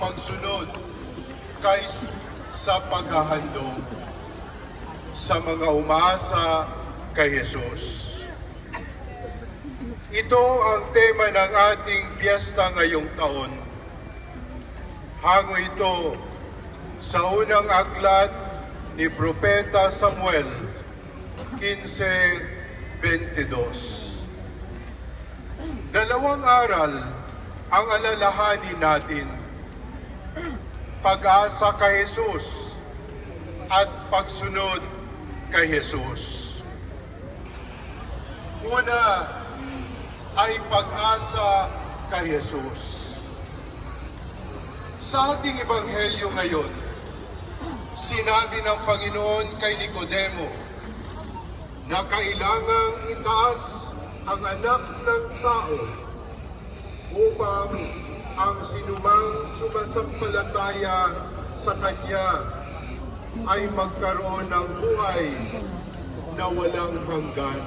pagsunod sa paghahandog sa mga umaasa kay Jesus. Ito ang tema ng ating piyesta ngayong taon. Hango ito sa unang aklat ni Propeta Samuel 15:22. Dalawang aral ang alalahanin natin: pag-asa kay Jesus at pagsunod kay Jesus. Una ay pag-asa kay Jesus. Sa ating ebanghelyo ngayon, sinabi ng Panginoon kay Nicodemo na kailangang itaas ang anak ng tao upang ang sinumang sumasampalataya sa Kanya ay magkaroon ng buhay na walang hanggan.